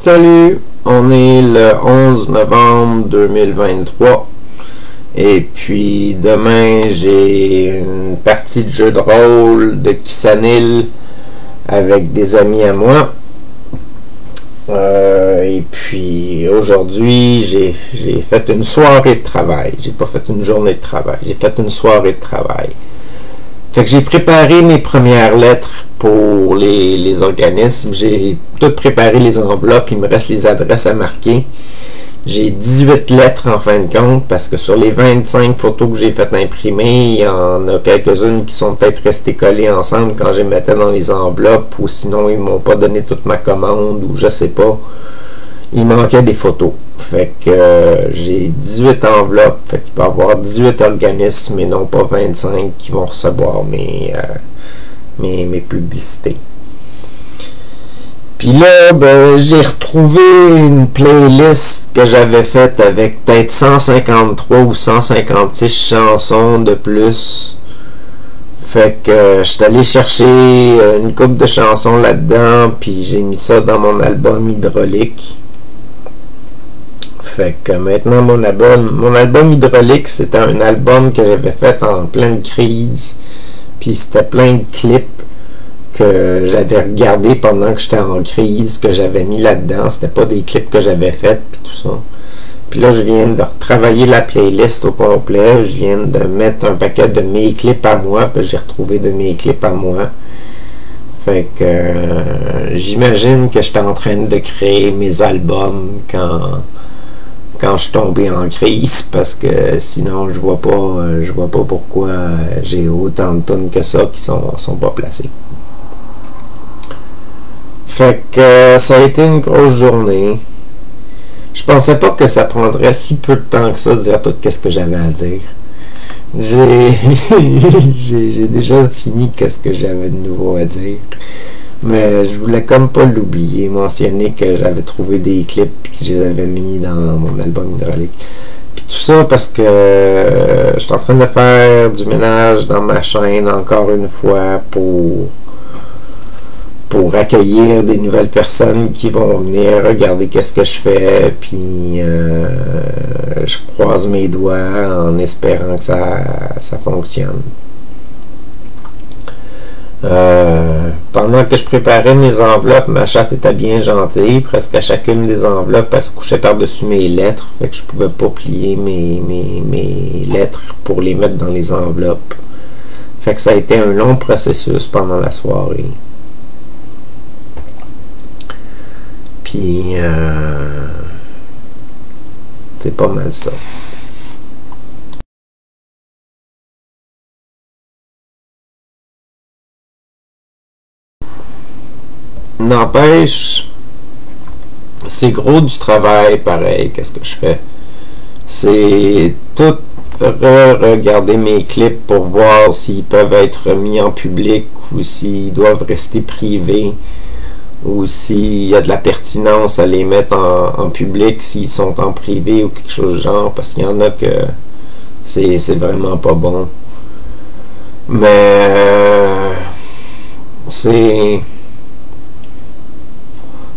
Salut, on est le 11 novembre 2023 et puis demain j'ai une partie de jeu de rôle de Kissanil avec des amis à moi. Et puis aujourd'hui j'ai fait une soirée de travail. J'ai pas fait une journée de travail, j'ai fait une soirée de travail. Fait que j'ai préparé mes premières lettres pour les organismes. J'ai tout préparé, les enveloppes. Il me reste les adresses à marquer. J'ai 18 lettres en fin de compte parce que sur les 25 photos que j'ai fait imprimer, il y en a quelques-unes qui sont peut-être restées collées ensemble quand je les mettais dans les enveloppes, ou sinon ils m'ont pas donné toute ma commande, ou je sais pas. Il manquait des photos. Fait que j'ai 18 enveloppes. Fait qu'il peut y avoir 18 organismes et non pas 25 qui vont recevoir mes publicités. Puis là, j'ai retrouvé une playlist que j'avais faite avec peut-être 153 ou 156 chansons de plus. Fait que je suis allé chercher une couple de chansons là-dedans, puis j'ai mis ça dans mon album Hydraulique. Fait que maintenant mon album Hydraulique, c'était un album que j'avais fait en pleine crise, puis c'était plein de clips que j'avais regardé pendant que j'étais en crise, que j'avais mis là-dedans. C'était pas des clips que j'avais fait, puis tout ça. Puis là, je viens de retravailler la playlist au complet. Je viens de mettre un paquet de mes clips à moi, puis j'ai retrouvé de mes clips à moi. Fait que j'imagine que j'étais en train de créer mes albums quand je suis tombé en crise, parce que sinon je vois pas pourquoi j'ai autant de tunes que ça qui sont pas placées. Fait que ça a été une grosse journée. Je pensais pas que ça prendrait si peu de temps que ça de dire tout ce que j'avais à dire. J'ai déjà fini qu'est-ce que j'avais de nouveau à dire. Mais je voulais comme pas l'oublier, mentionner que j'avais trouvé des clips et que je les avais mis dans mon album Hydraulique. Puis tout ça parce que je suis en train de faire du ménage dans ma chaîne encore une fois pour accueillir des nouvelles personnes qui vont venir regarder qu'est-ce que je fais, puis je croise mes doigts en espérant que ça fonctionne. Pendant que je préparais mes enveloppes, ma chatte était bien gentille. Presque à chacune des enveloppes, elle se couchait par-dessus mes lettres. Fait que je pouvais pas plier mes lettres pour les mettre dans les enveloppes. Fait que ça a été un long processus pendant la soirée. Puis c'est pas mal ça. N'empêche, c'est gros du travail pareil. Qu'est-ce que je fais? C'est tout regarder mes clips pour voir s'ils peuvent être mis en public ou s'ils doivent rester privés, ou s'il y a de la pertinence à les mettre en public s'ils sont en privé ou quelque chose du genre, parce qu'il y en a que c'est vraiment pas bon. Mais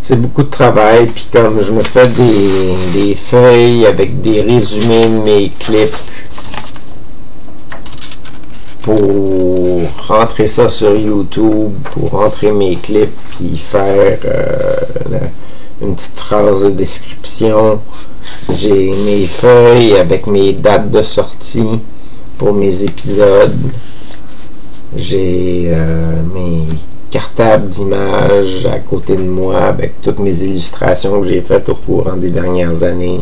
c'est beaucoup de travail, puis comme je me fais des feuilles avec des résumés de mes clips pour rentrer ça sur YouTube, pour rentrer mes clips, puis faire une petite phrase de description. J'ai mes feuilles avec mes dates de sortie pour mes épisodes. J'ai mes cartables d'images à côté de moi avec toutes mes illustrations que j'ai faites au courant des dernières années.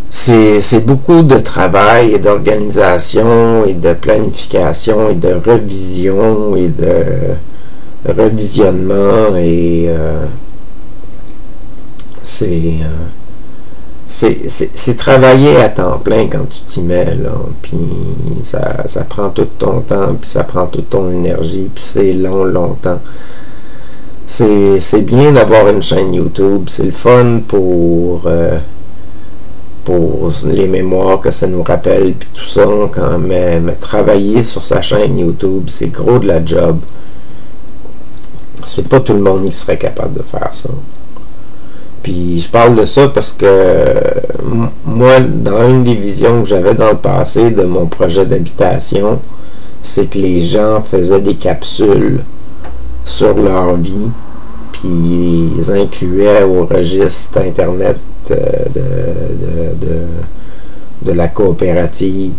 C'est beaucoup de travail et d'organisation et de planification et de revision et de revisionnement, et c'est travailler à temps plein quand tu t'y mets, là, puis ça prend tout ton temps, puis ça prend toute ton énergie, puis c'est longtemps. C'est bien d'avoir une chaîne YouTube, c'est le fun pour les mémoires que ça nous rappelle, puis tout ça, mais travailler sur sa chaîne YouTube, c'est gros de la job. C'est pas tout le monde qui serait capable de faire ça. Puis je parle de ça parce que moi, dans une des visions que j'avais dans le passé de mon projet d'habitation, c'est que les gens faisaient des capsules sur leur vie, puis ils incluaient au registre Internet de la coopérative.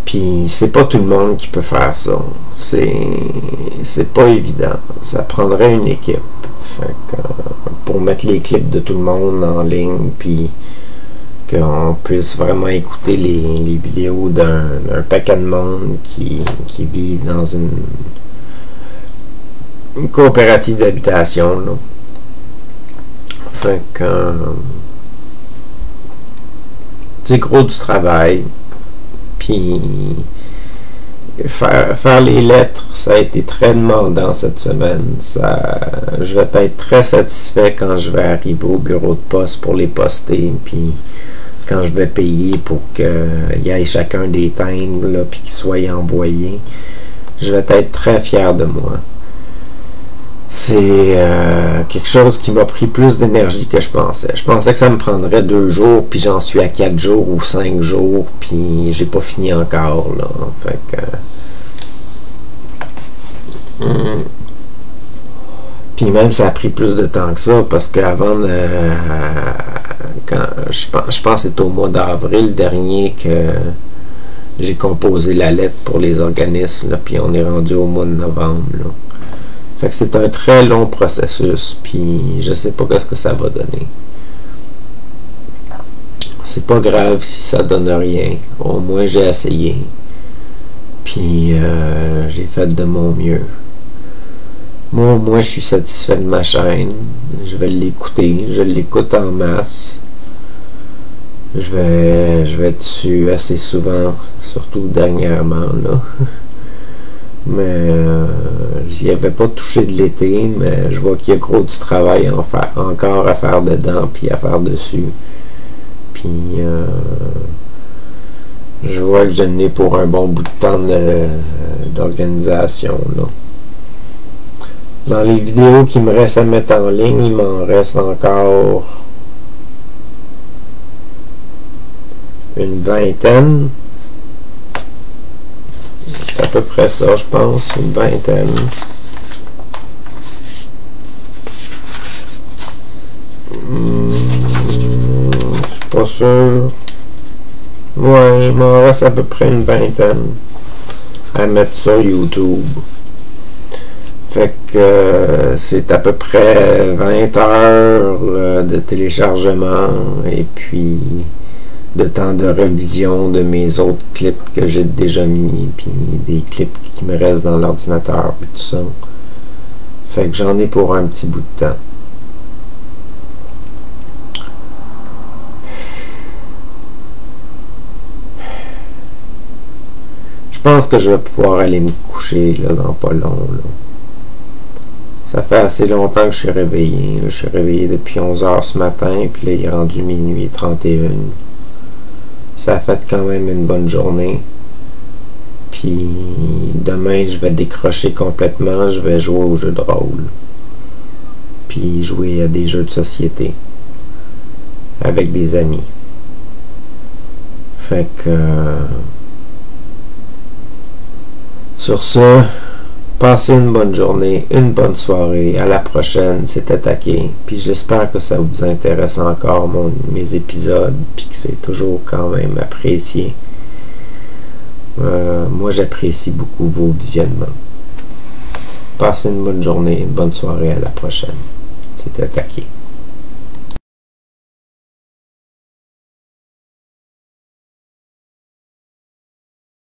Puis c'est pas tout le monde qui peut faire ça. C'est pas évident. Ça prendrait une équipe. Fait que, pour mettre les clips de tout le monde en ligne, puis qu'on puisse vraiment écouter les vidéos d'un paquet de monde qui vivent dans une coopérative d'habitation. Là. Fait que c'est gros du travail. Puis faire les lettres, ça a été très demandant cette semaine. Je vais être très satisfait quand je vais arriver au bureau de poste pour les poster, puis quand je vais payer pour qu'il y ait chacun des timbres, là, puis qu'ils soient envoyés. Je vais être très fier de moi. C'est quelque chose qui m'a pris plus d'énergie que je pensais. Je pensais que ça me prendrait 2 jours, puis j'en suis à 4 jours ou 5 jours, puis j'ai pas fini encore, là. Fait que... Puis même ça a pris plus de temps que ça, parce qu'avant, je pense que c'est au mois d'avril dernier que j'ai composé la lettre pour les organismes, là, puis on est rendu au mois de novembre, là. Fait que c'est un très long processus, puis je sais pas ce que ça va donner. C'est pas grave si ça donne rien. Au moins j'ai essayé. Puis j'ai fait de mon mieux. Moi je suis satisfait de ma chaîne. Je vais l'écouter. Je l'écoute en masse. Je vais dessus assez souvent, surtout dernièrement, là. Mais j'y avais pas touché de l'été, mais je vois qu'il y a gros du travail encore à faire dedans, puis à faire dessus. Puis je vois que j'en ai pour un bon bout de temps d'organisation, là. Dans les vidéos qui me restent à mettre en ligne, il m'en reste encore une vingtaine. C'est à peu près ça, je pense, une vingtaine. Je suis pas sûr. Ouais, il m'en reste à peu près une vingtaine à mettre sur YouTube. Fait que c'est à peu près 20 heures de téléchargement et puis de temps de révision de mes autres clips que j'ai déjà mis, puis des clips qui me restent dans l'ordinateur, puis tout ça. Fait que j'en ai pour un petit bout de temps. Je pense que je vais pouvoir aller me coucher là, dans pas long. Là. Ça fait assez longtemps que je suis réveillé. Je suis réveillé depuis 11h ce matin, puis là il est rendu minuit 31. Ça a fait quand même une bonne journée. Puis demain, je vais décrocher complètement. Je vais jouer aux jeux de rôle. Puis jouer à des jeux de société. Avec des amis. Fait que... sur ce, passez une bonne journée, une bonne soirée. À la prochaine, c'est Attaqué. Puis j'espère que ça vous intéresse encore mes épisodes, puis que c'est toujours quand même apprécié. Moi, j'apprécie beaucoup vos visionnements. Passez une bonne journée, une bonne soirée. À la prochaine. C'est Attaqué.